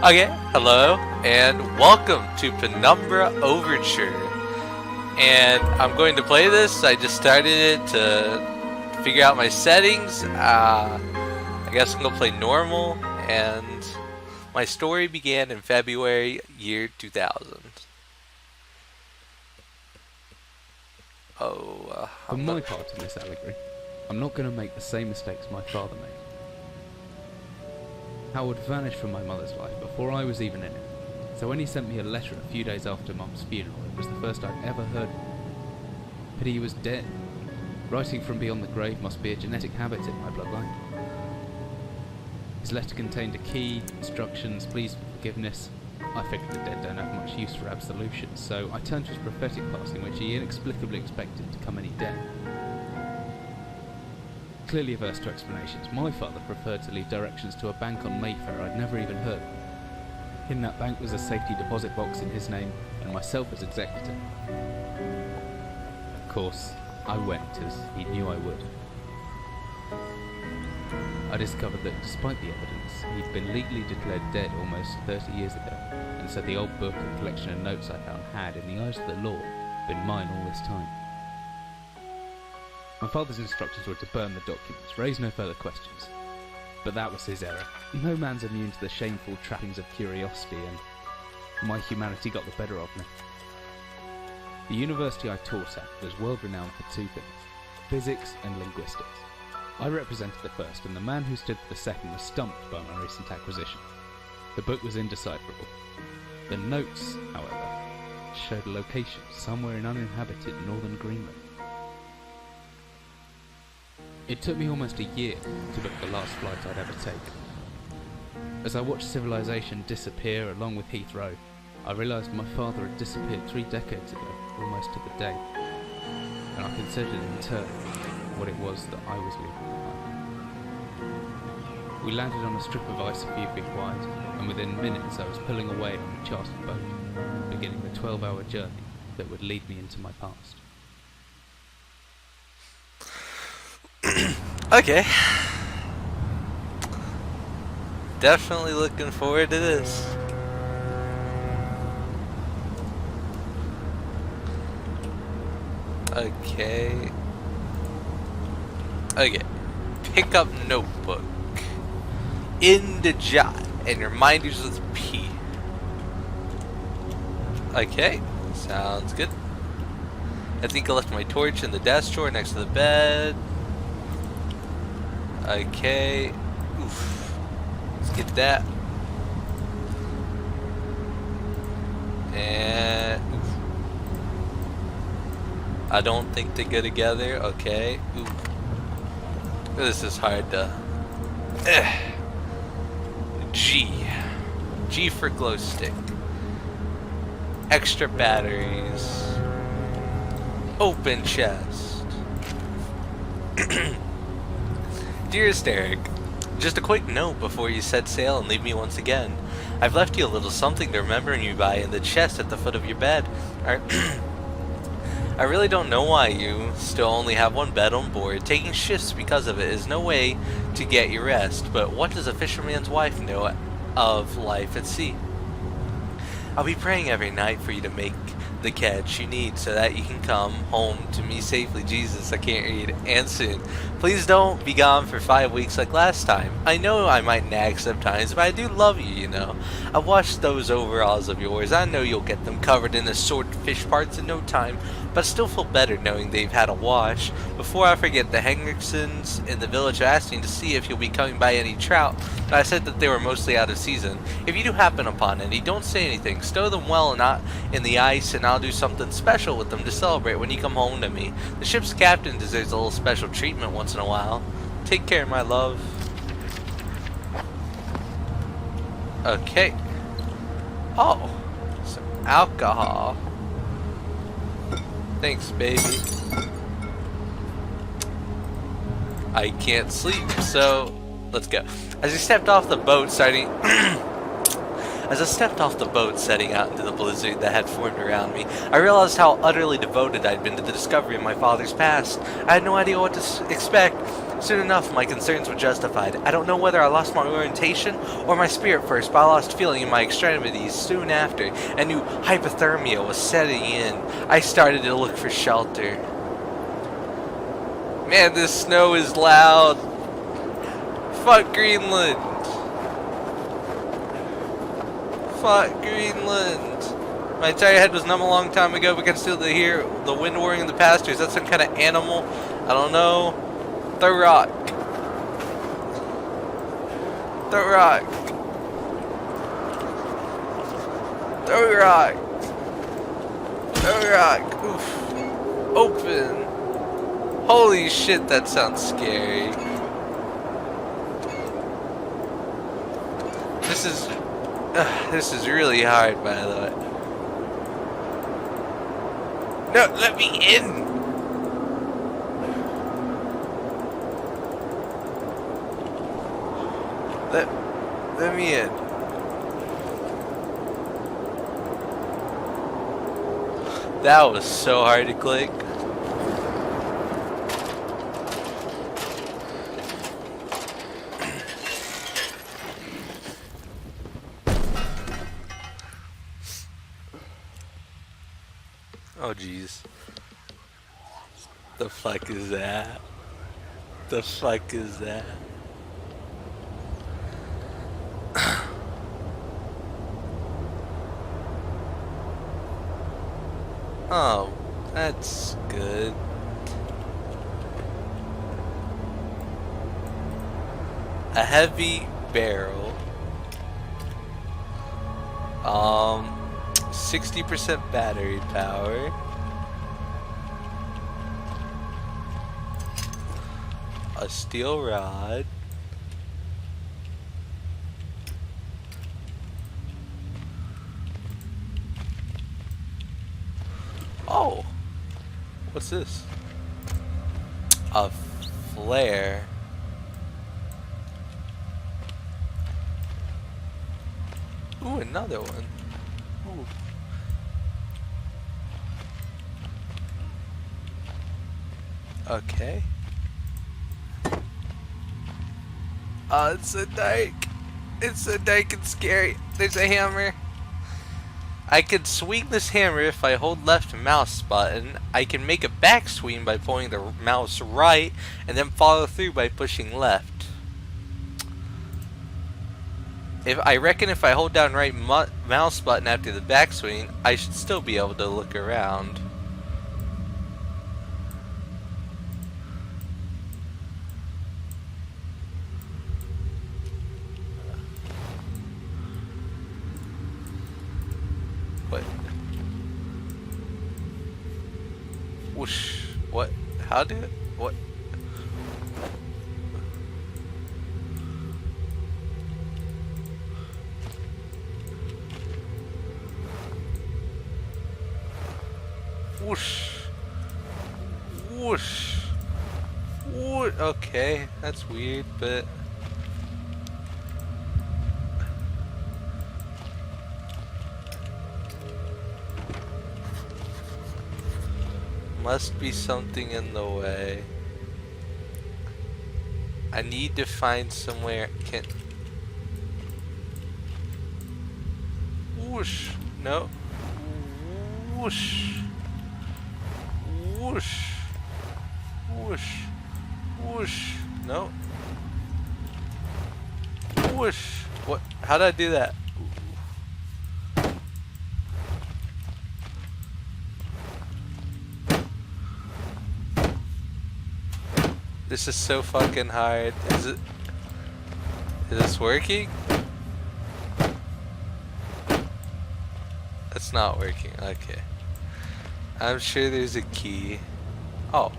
Okay, hello, and welcome to Penumbra Overture. And I'm going to play this. I just started it to figure out my settings. I guess I'm going to play normal, and my story began in February, year 2000. For my part in this allegory, I'm not going to make the same mistakes my father made. Howard vanished from my mother's life before I was even in it, so when he sent me a letter a few days after Mum's funeral, it was the first I'd ever heard of him. But he was dead. Writing from beyond the grave must be a genetic habit in my bloodline. His letter contained a key, instructions, pleas for forgiveness. I figured the dead don't have much use for absolution, so I turned to his prophetic passing, which he inexplicably expected to come any day. Clearly averse to explanations, my father preferred to leave directions to a bank on Mayfair I'd never even heard of. In that bank was a safety deposit box in his name, and myself as executor. Of course, I went, as he knew I would. I discovered that despite the evidence, he'd been legally declared dead almost 30 years ago, and so the old book and collection of notes I found had, in the eyes of the law, been mine all this time. My father's instructions were to burn the documents, raise no further questions. But that was his error. No man's immune to the shameful trappings of curiosity, and my humanity got the better of me. The university I taught at was world renowned for two things: physics and linguistics. I represented the first, and the man who stood for the second was stumped by my recent acquisition. The book was indecipherable. The notes, however, showed a location somewhere in uninhabited northern Greenland. It took me almost a year to book the last flight I'd ever taken. As I watched civilization disappear along with Heathrow, I realised my father had disappeared 3 decades ago, almost to the day, and I considered in turn what it was that I was leaving behind. We landed on a strip of ice a few feet wide, and within minutes I was pulling away on a chartered boat, beginning the 12-hour journey that would lead me into my past. Okay. Definitely looking forward to this. Okay. Pick up notebook. In the jot. And reminders with P. Okay. Sounds good. I think I left my torch in the desk drawer next to the bed. Okay. Oof. Let's get that. And oof. I don't think they go together. Okay. Oof. This is hard to. G. G for glow stick. Extra batteries. Open chest. Dearest Eric, just a quick note before you set sail and leave me once again. I've left you a little something to remember you by in the chest at the foot of your bed. I really don't know why you still only have one bed on board. Taking shifts because of it is no way to get your rest, but what does a fisherman's wife know of life at sea? I'll be praying every night for you to make the catch you need so that you can come home to me safely. Jesus, I can't read. And soon. Please don't be gone for 5 weeks like last time. I know I might nag sometimes, but I do love you, you know. I've washed those overalls of yours. I know you'll get them covered in assorted fish parts in no time, but I still feel better knowing they've had a wash. Before I forget, the Henriksons in the village asked me to see if you'll be coming by any trout, but I said that they were mostly out of season. If you do happen upon any, don't say anything. Stow them well and not in the ice, and I'll do something special with them to celebrate when you come home to me. The ship's captain deserves a little special treatment once in a while. Take care, my love. Okay. Oh, some alcohol. Thanks, baby. I can't sleep, so let's go. As I stepped off the boat, setting out into the blizzard that had formed around me, I realized how utterly devoted I'd been to the discovery of my father's past. I had no idea what to expect. Soon enough, my concerns were justified. I don't know whether I lost my orientation or my spirit first, but I lost feeling in my extremities soon after. I knew hypothermia was setting in. I started to look for shelter. Man, this snow is loud. Fuck Greenland. Fuck Greenland. My entire head was numb a long time ago, but I can still hear the wind roaring in the pastures. That's some kind of animal. I don't know. The rock. The rock. The rock. The rock. Oof. Open. Holy shit, that sounds scary. This is really hard, by the way. No, let me in! Let me in. That was so hard to click. Oh jeez. The fuck is that? The fuck is that? Oh, that's good. A heavy barrel. 60% battery power. A steel rod. Oh, what's this? A flare. Ooh, another one. Ooh. Okay. Oh, it's so dark. It's so dark and scary. There's a hammer. I can swing this hammer if I hold left mouse button. I can make a back swing by pulling the mouse right and then follow through by pushing left. I reckon if I hold down right mouse button after the back swing, I should still be able to look around. What? Whoosh. What? How do it? What? Whoosh. Whoosh. Whoosh. Okay, that's weird, but... Must be something in the way. I need to find somewhere can... Whoosh. No. Whoosh. Whoosh. Whoosh. Whoosh. No. Whoosh. What? How did I do that? This is so fucking hard. Is this working? It's not working. Okay. I'm sure there's a key. Oh.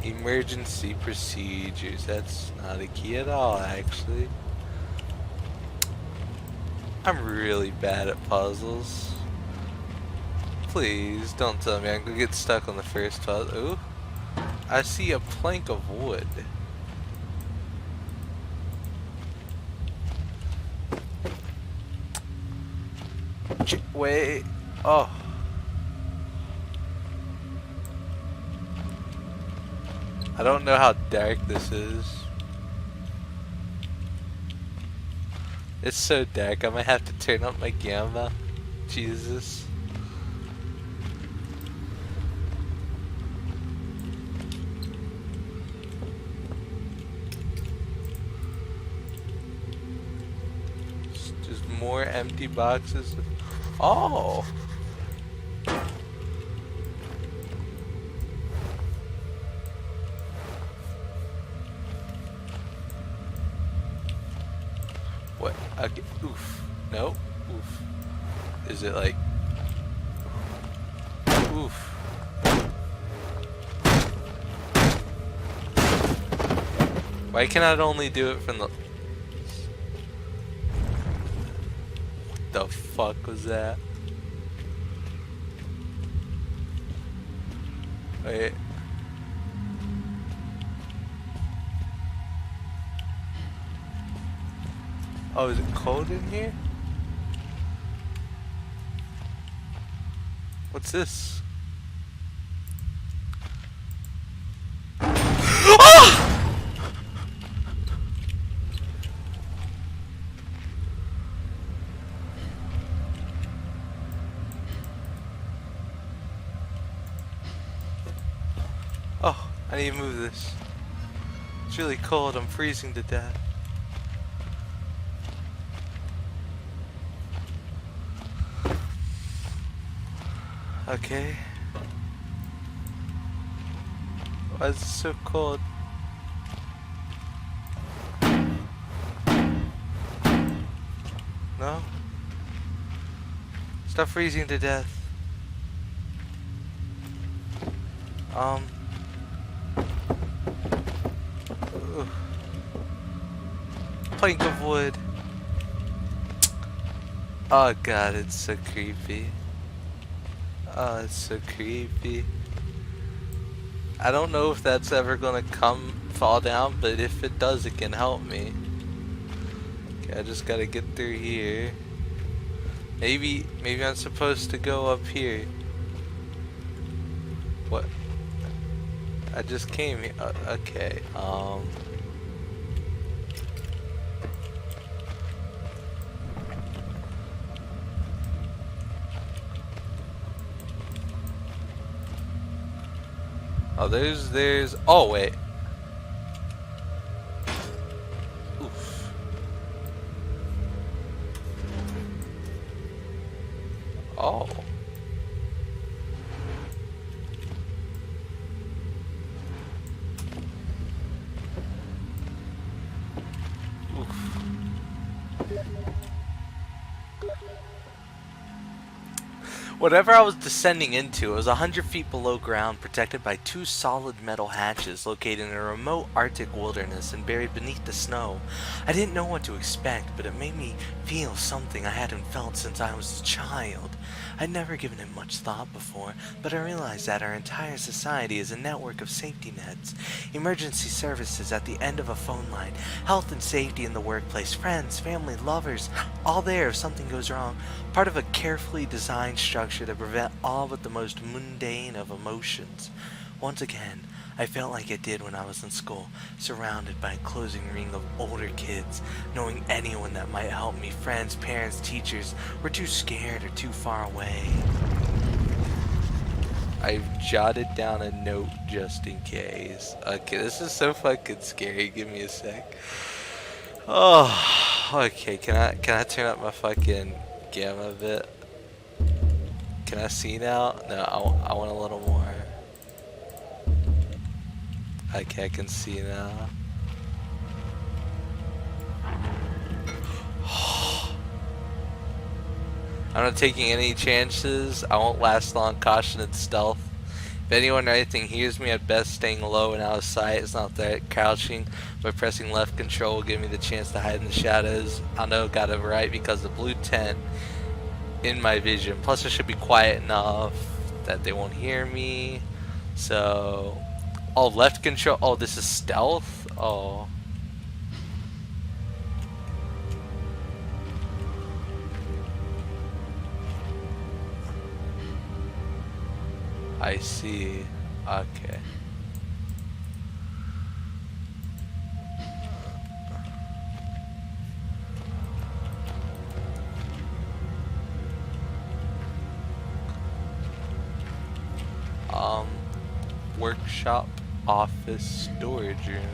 Emergency procedures. That's not a key at all, actually. I'm really bad at puzzles. Please don't tell me I'm gonna get stuck on the first puzzle. Ooh. I see a plank of wood. Wait. Oh. I don't know how dark this is. It's so dark, I might have to turn up my gamma. Jesus. Just more empty boxes. Oh! What? Okay. Oof. No. Oof. Is it like... Oof. Why can I only do it from the... What the fuck was that? Wait. Oh, is it cold in here? What's this? Ah! Oh, I need to move this. It's really cold, I'm freezing to death. Okay. Why is it so cold? No? Stop freezing to death. Ugh. Plank of wood. Oh god, it's so creepy. Oh, it's so creepy. I don't know if that's ever gonna fall down, but if it does, it can help me. Okay, I just gotta get through here. Maybe I'm supposed to go up here. What? I just came here. Okay. Oh, there's. Oh, wait. Oof. Oh. Oof. Whatever I was descending into, it was 100 feet below ground, protected by 2 solid metal hatches located in a remote Arctic wilderness and buried beneath the snow. I didn't know what to expect, but it made me feel something I hadn't felt since I was a child. I'd never given it much thought before, but I realized that our entire society is a network of safety nets. Emergency services at the end of a phone line, health and safety in the workplace, friends, family, lovers, all there if something goes wrong. Part of a carefully designed structure to prevent all but the most mundane of emotions. Once again, I felt like it did when I was in school, surrounded by a closing ring of older kids, knowing anyone that might help me, friends, parents, teachers, were too scared or too far away. I've jotted down a note just in case. Okay, this is so fucking scary. Give me a sec. Oh, okay. Can I turn up my fucking gamma a bit? Can I see now? No, I want a little more. Okay, I can see now. I'm not taking any chances. I won't last long. Caution and stealth. If anyone or anything hears me, I'd best staying low and out of sight. It's not that crouching by pressing left control will give me the chance to hide in the shadows. I know got it right because the blue tent in my vision. Plus, I should be quiet enough that they won't hear me. So, oh, left control. Oh, this is stealth. Oh. I see. Okay. workshop, office, storage room.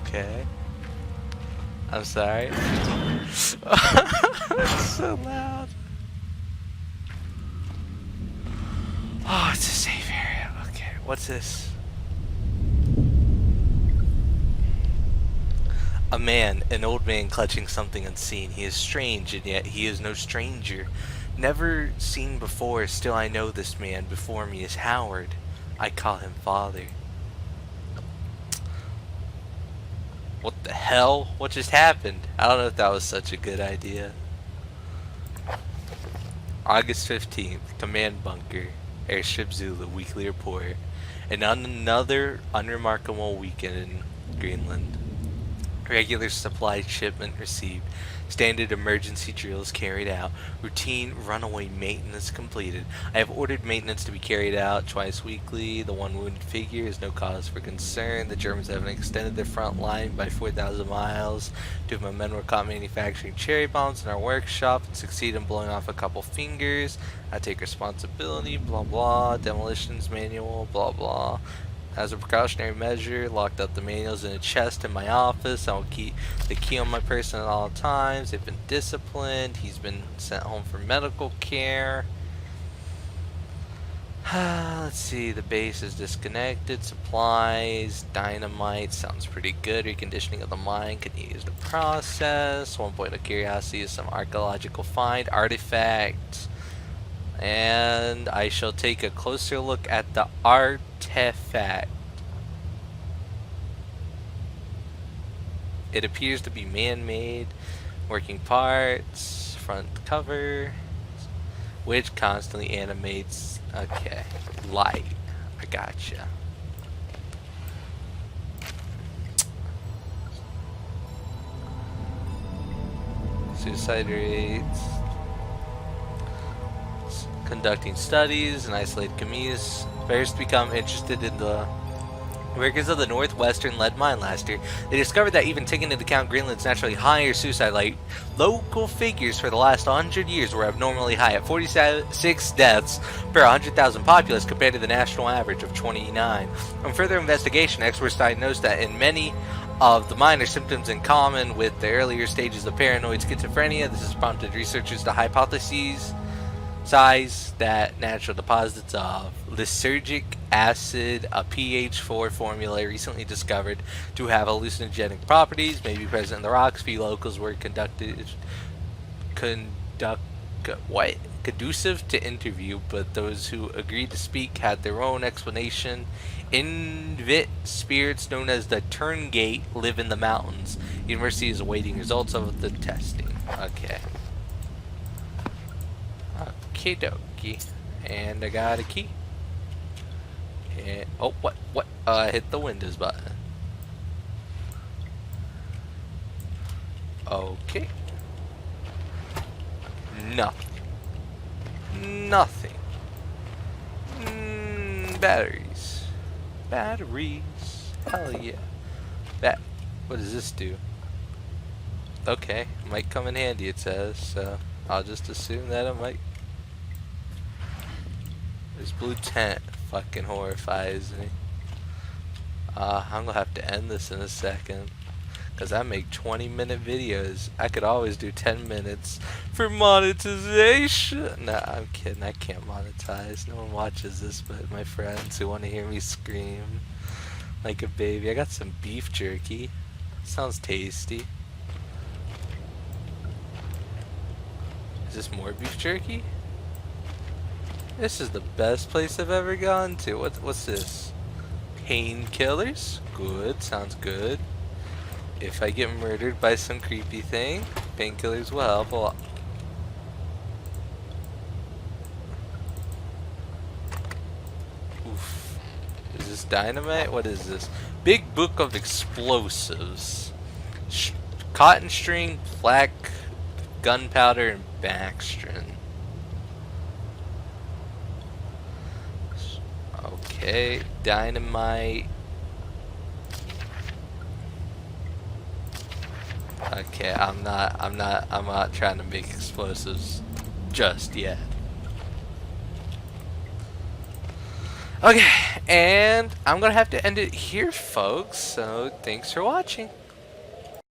Okay. I'm sorry. It's so loud. Oh, it's a safe area. Okay, what's this? A man, an old man clutching something unseen. He is strange, and yet he is no stranger. Never seen before, still I know this man before me is Howard. I call him father. What the hell? What just happened? I don't know if that was such a good idea. August 15th, Command Bunker, Airship Zulu, Weekly Report. And on another unremarkable weekend in Greenland. Regular supply shipment received. Standard emergency drills carried out. Routine runaway maintenance completed. I have ordered maintenance to be carried out twice weekly. The one wounded figure is no cause for concern. The Germans have extended their front line by 4,000 miles. Two of my men were caught manufacturing cherry bombs in our workshop and succeeded in blowing off a couple fingers. I take responsibility, blah blah. Demolitions manual, blah blah. As a precautionary measure, locked up the manuals in a chest in my office. I will keep the key on my person at all times. They've been disciplined. He's been sent home for medical care. Let's see, the base is disconnected. Supplies, dynamite, sounds pretty good. Reconditioning of the mine can be used to process. One point of curiosity is some archaeological find, artifact. And I shall take a closer look at the artifact. It appears to be man-made, working parts, front cover, which constantly animates. Okay, light. I gotcha. Suicide rates. Conducting studies in isolated communities. Players become interested in the workers of the northwestern lead mine last year. They discovered that even taking into account Greenland's naturally higher suicide rate, local figures for the last 100 years were abnormally high at 46 deaths per 100,000 populace compared to the national average of 29. From further investigation, experts diagnosed that in many of the minor symptoms in common with the earlier stages of paranoid schizophrenia. This has prompted researchers to hypothesize that natural deposits of lysergic acid, a pH4 formula recently discovered to have hallucinogenic properties, may be present in the rocks. Few locals were conducive to interview, but those who agreed to speak had their own explanation. Invit spirits known as the Turngate live in the mountains. University is awaiting results of the testing. Okay. Okie dokie. And I got a key. And oh, what? I hit the Windows button. Okay. Nothing. Nothing. Batteries. Batteries. Hell yeah. What does this do? Okay, might come in handy, it says, so I'll just assume that it might. This blue tent fucking horrifies me. I'm gonna have to end this in a second, because I make 20-minute videos. I could always do 10 minutes for monetization. Nah, I'm kidding. I can't monetize. No one watches this but my friends who want to hear me scream like a baby. I got some beef jerky. Sounds tasty. Is this more beef jerky? This is the best place I've ever gone to. What's this? Painkillers? Good, sounds good. If I get murdered by some creepy thing, painkillers will help a lot. Oof. Is this? Dynamite? What is this? Big Book of Explosives. Cotton string, black gunpowder, and Baxtrin. Okay, dynamite. Okay, I'm not trying to make explosives just yet. Okay, and I'm gonna have to end it here, folks. So thanks for watching.